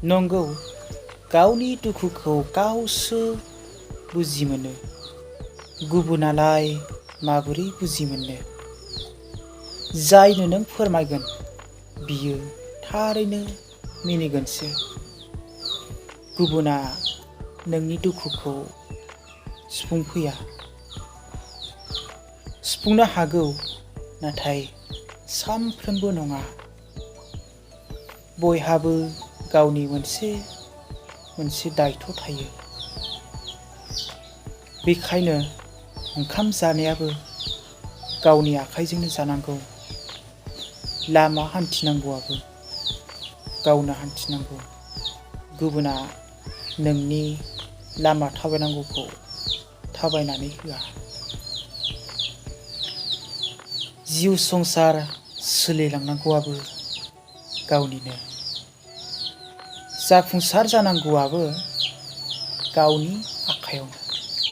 नंगौ, गावनि दुखुखौ गावसो बुजिमोनो। गुबुनालाय माबोरै बुजिमोननो? जायनो नों फोरमायगोन बियो थारैनो मिनिगोनसो। गुबुना नोंनि दुखुखौ सुफुंफैया। सुफुंनो हागौ, नाथाय सानफ्रोमबो नङा। बयहाबो गावनि मोनसे दायथ' थायो। बेखायनो ओंखाम जानायाबो गावनि आखाइजोंनो जानांगौ। लामा हान्थिनांगौआबो गावनो हान्थिनांगौ। गुबुना नोंनि लामा थाबायनांगौखौ थाबायनानै होआ। जिउ संसार सोलिलांनांगौआबो गावनिनो। जाफुंसार जानांगौआबो गावनि आखायावनो।